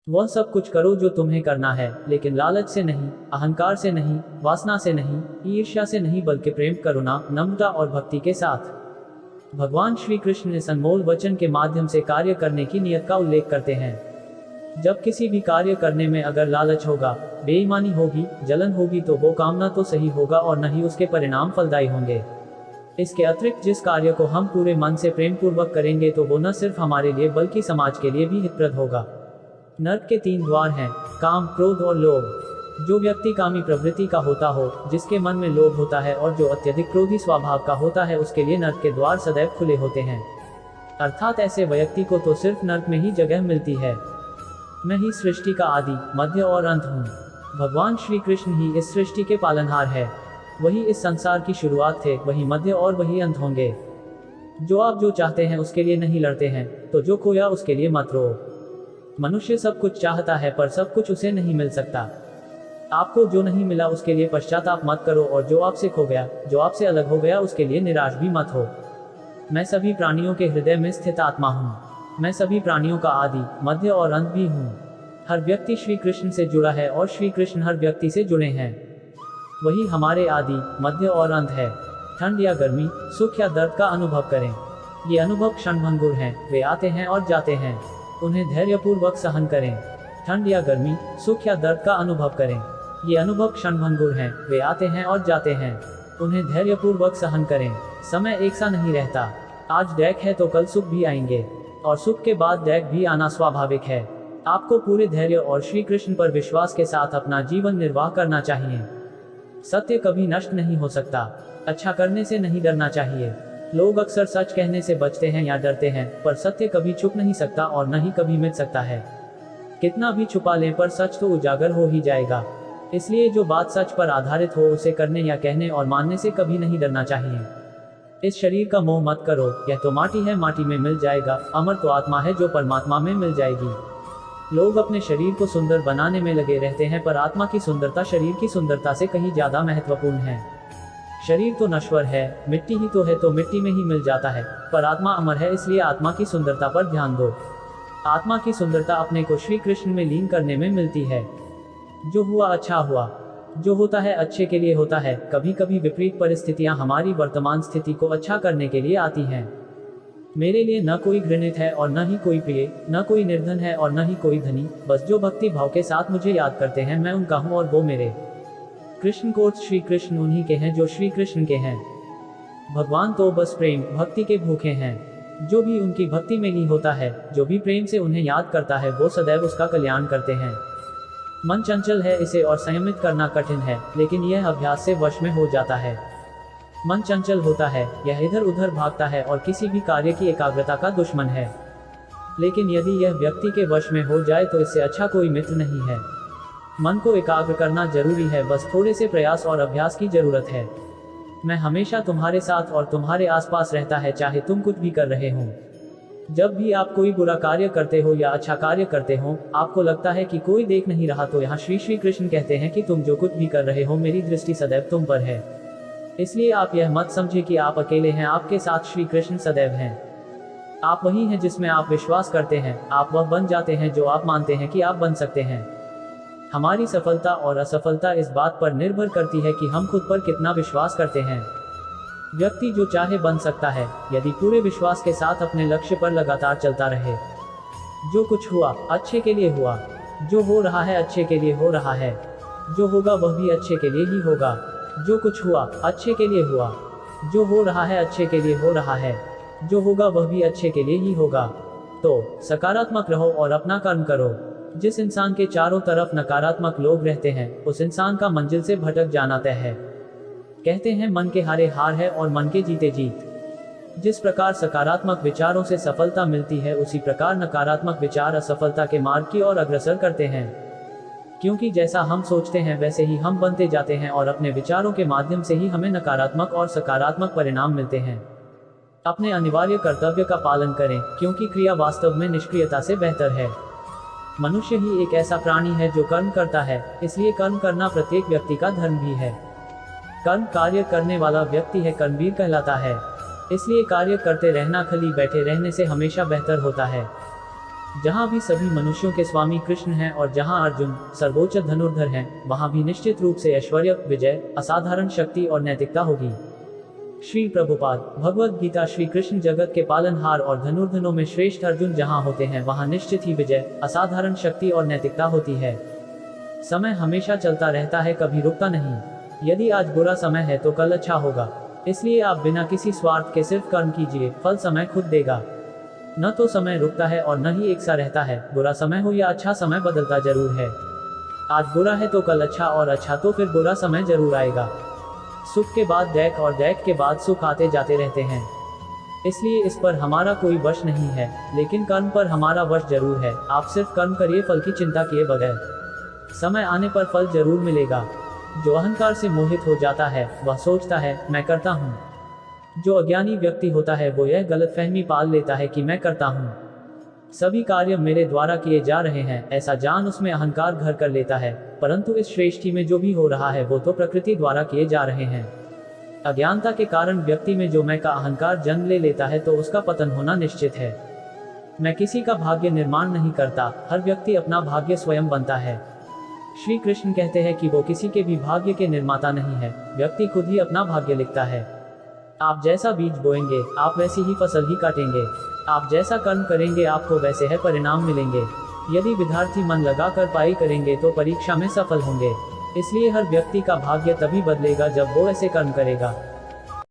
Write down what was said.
वह सब कुछ करो जो तुम्हें करना है, लेकिन लालच से नहीं, अहंकार से नहीं, वासना से नहीं, ईर्ष्या से नहीं, बल्कि प्रेम, करुणा, नम्रता और भक्ति के साथ। भगवान श्री कृष्ण इस अनमोल वचन के माध्यम से कार्य करने की नियत का उल्लेख करते हैं। जब किसी भी कार्य करने में अगर लालच होगा, बेईमानी होगी, जलन होगी, तो वो काम न तो सही होगा और न ही उसके परिणाम फलदायी होंगे। इसके अतिरिक्त जिस कार्य को हम पूरे मन से प्रेम पूर्वक करेंगे तो वो न सिर्फ हमारे लिए बल्कि समाज के लिए भी हितप्रद होगा। नर्क के 3 द्वार हैं, काम, क्रोध और लोभ। जो व्यक्ति कामी प्रवृत्ति का होता हो, जिसके मन में लोभ होता है और जो अत्यधिक क्रोधी स्वभाव का होता है, उसके लिए नर्क के द्वार सदैव खुले होते हैं। अर्थात ऐसे व्यक्ति को तो सिर्फ नर्क में ही जगह मिलती है। मैं ही सृष्टि का आदि, मध्य और अंत हूँ। भगवान श्री कृष्ण ही इस सृष्टि के पालनहार है। वही इस संसार की शुरुआत थे, वही मध्य और वही अंत होंगे। जो आप जो चाहते हैं उसके लिए नहीं लड़ते हैं, तो जो खोया उसके लिए मत रो। मनुष्य सब कुछ चाहता है पर सब कुछ उसे नहीं मिल सकता। आपको जो नहीं मिला उसके लिए पश्चाताप मत करो, और जो आपसे खो गया, जो आपसे अलग हो गया, उसके लिए निराश भी मत हो। मैं सभी प्राणियों के हृदय में स्थित आत्मा हूँ। मैं सभी प्राणियों का आदि, मध्य और अंत भी हूँ। हर व्यक्ति श्री कृष्ण से जुड़ा है और श्री कृष्ण हर व्यक्ति से जुड़े हैं। वही हमारे आदि, मध्य और अंत है। ठंड या गर्मी, सुख या दर्द का अनुभव करें। ये अनुभव क्षणभंगुर हैं, वे आते हैं और जाते हैं। उन्हें धैर्यपूर्वक सहन करें। ठंड या गर्मी, सुख या दर्द का अनुभव करें। ये अनुभव क्षणभंगुर हैं, वे आते हैं और जाते हैं। उन्हें धैर्यपूर्वक सहन करें। समय एक सा नहीं रहता। आज दैख है तो कल सुख भी आएंगे, और सुख के बाद दैख भी आना स्वाभाविक है। आपको पूरे धैर्य और श्री कृष्ण पर विश्वास के साथ अपना जीवन निर्वाह करना चाहिए। सत्य कभी नष्ट नहीं हो सकता। अच्छा करने से नहीं डरना चाहिए। लोग अक्सर सच कहने से बचते हैं या डरते हैं, पर सत्य कभी छुप नहीं सकता और न ही कभी मिट सकता है। कितना भी छुपा लें पर सच तो उजागर हो ही जाएगा। इसलिए जो बात सच पर आधारित हो उसे करने या कहने और मानने से कभी नहीं डरना चाहिए। इस शरीर का मोह मत करो, यह तो माटी है, माटी में मिल जाएगा। अमर तो आत्मा है जो परमात्मा में मिल जाएगी। लोग अपने शरीर को सुंदर बनाने में लगे रहते हैं, पर आत्मा की सुंदरता शरीर की सुंदरता से कहीं ज्यादा महत्वपूर्ण है। शरीर तो नश्वर है, मिट्टी ही तो है, तो मिट्टी में ही मिल जाता है, पर आत्मा अमर है, इसलिए आत्मा की सुंदरता पर ध्यान दो। आत्मा की सुंदरता अपने को श्री कृष्ण में लीन करने में मिलती है। जो हुआ अच्छा हुआ। जो होता है अच्छे के लिए होता है। कभी कभी विपरीत परिस्थितियां हमारी वर्तमान स्थिति को अच्छा करने के लिए आती हैं। मेरे लिए न कोई घृणित है और न ही कोई प्रिय, न कोई निर्धन है और न ही कोई धनी। बस जो भक्ति भाव के साथ मुझे याद करते हैं, मैं उनका हूँ और वो मेरे। कृष्ण कोर्ट श्री कृष्ण उन्हीं के हैं जो श्री कृष्ण के हैं। भगवान तो बस प्रेम भक्ति के भूखे हैं। जो भी उनकी भक्ति में लीन होता है, जो भी प्रेम से उन्हें याद करता है, वो सदैव उसका कल्याण करते हैं। मन चंचल है, इसे और संयमित करना कठिन है, लेकिन यह अभ्यास से वश में हो जाता है। मन चंचल होता है, यह इधर उधर भागता है और किसी भी कार्य की एकाग्रता का दुश्मन है। लेकिन यदि यह व्यक्ति के वश में हो जाए तो इससे अच्छा कोई मित्र नहीं है। मन को एकाग्र करना जरूरी है, बस थोड़े से प्रयास और अभ्यास की जरूरत है। मैं हमेशा तुम्हारे साथ और तुम्हारे आसपास रहता है, चाहे तुम कुछ भी कर रहे हो। जब भी आप कोई बुरा कार्य करते हो या अच्छा कार्य करते हो, आपको लगता है कि कोई देख नहीं रहा, तो यहाँ श्री कृष्ण कहते हैं कि तुम जो कुछ भी कर रहे हो, मेरी दृष्टि सदैव तुम पर है। इसलिए आप यह मत समझे कि आप अकेले हैं, आपके साथ श्री कृष्ण सदैव हैं। आप वही हैं जिसमें आप विश्वास करते हैं। आप वह बन जाते हैं जो आप मानते हैं कि आप बन सकते हैं। हमारी सफलता और असफलता इस बात पर निर्भर करती है कि हम खुद पर कितना विश्वास करते हैं। व्यक्ति जो चाहे बन सकता है, यदि पूरे विश्वास के साथ अपने लक्ष्य पर लगातार चलता रहे। जो कुछ हुआ अच्छे के लिए हुआ। जो हो रहा है अच्छे के लिए हो रहा है। जो होगा वह भी अच्छे के लिए ही होगा। जो कुछ हुआ अच्छे के लिए हुआ। जो हो रहा है अच्छे के लिए हो रहा है। जो होगा वह भी अच्छे के लिए ही होगा। तो सकारात्मक रहो और अपना कर्म करो। जिस इंसान के चारों तरफ नकारात्मक लोग रहते हैं, उस इंसान का मंजिल से भटक जाना तय है। कहते हैं मन के हारे हार है और मन के जीते जीत। जिस प्रकार सकारात्मक विचारों से सफलता मिलती है, उसी प्रकार नकारात्मक विचार असफलता के मार्ग की ओर अग्रसर करते हैं। क्योंकि जैसा हम सोचते हैं वैसे ही हम बनते जाते हैं, और अपने विचारों के माध्यम से ही हमें नकारात्मक और सकारात्मक परिणाम मिलते हैं। अपने अनिवार्य कर्तव्य का पालन करें, क्योंकि क्रिया वास्तव में निष्क्रियता से बेहतर है। मनुष्य ही एक ऐसा प्राणी है जो कर्म करता है, इसलिए कर्म करना प्रत्येक व्यक्ति का धर्म भी है। कर्म कार्य करने वाला व्यक्ति है कर्मवीर कहलाता है। इसलिए कार्य करते रहना, खाली बैठे रहने से हमेशा बेहतर होता है। जहाँ भी सभी मनुष्यों के स्वामी कृष्ण हैं और जहाँ अर्जुन सर्वोच्च धनुर्धर हैं, वहाँ भी निश्चित रूप से ऐश्वर्य, विजय, असाधारण शक्ति और नैतिकता होगी। श्री प्रभुपाद भगवद गीता। श्री कृष्ण जगत के पालनहार और धनुर्धरों में श्रेष्ठ अर्जुन जहाँ होते हैं वहाँ निश्चित ही विजय, असाधारण शक्ति और नैतिकता होती है। समय हमेशा चलता रहता है, कभी रुकता नहीं। यदि आज बुरा समय है तो कल अच्छा होगा, इसलिए आप बिना किसी स्वार्थ के सिर्फ कर्म कीजिए, फल समय खुद देगा। न तो समय रुकता है और न ही एक सा रहता है। बुरा समय हो या अच्छा समय बदलता जरूर है। आज बुरा है तो कल अच्छा, और अच्छा तो फिर बुरा समय जरूर आएगा। सुख के बाद दैक और दैक के बाद सुख आते जाते रहते हैं, इसलिए इस पर हमारा कोई वश नहीं है, लेकिन कर्म पर हमारा वश जरूर है। आप सिर्फ कर्म करिए, फल की चिंता किए बगैर। समय आने पर फल जरूर मिलेगा। जो अहंकार से मोहित हो जाता है वह सोचता है मैं करता हूँ। जो अज्ञानी व्यक्ति होता है वो यह गलतफहमी पाल लेता है कि मैं करता हूँ, सभी कार्य मेरे द्वारा किए जा रहे हैं, ऐसा जान उसमें अहंकार घर कर लेता है। परंतु इस श्रेष्ठी में जो भी हो रहा है वो तो प्रकृति द्वारा किए जा रहे हैं। अज्ञानता के कारण व्यक्ति में जो मैं का अहंकार जन्म ले लेता है तो उसका पतन होना निश्चित है। मैं किसी का भाग्य निर्माण नहीं करता, हर व्यक्ति अपना भाग्य स्वयं बनता है। श्री कृष्ण कहते हैं कि वो किसी के भी भाग्य के निर्माता नहीं है, व्यक्ति खुद ही अपना भाग्य लिखता है। आप जैसा बीज बोएंगे आप वैसी ही फसल ही काटेंगे। आप जैसा कर्म करेंगे आपको वैसे है परिणाम मिलेंगे। यदि विद्यार्थी मन लगाकर पढ़ाई करेंगे तो परीक्षा में सफल होंगे। इसलिए हर व्यक्ति का भाग्य तभी बदलेगा जब वो ऐसे कर्म करेगा।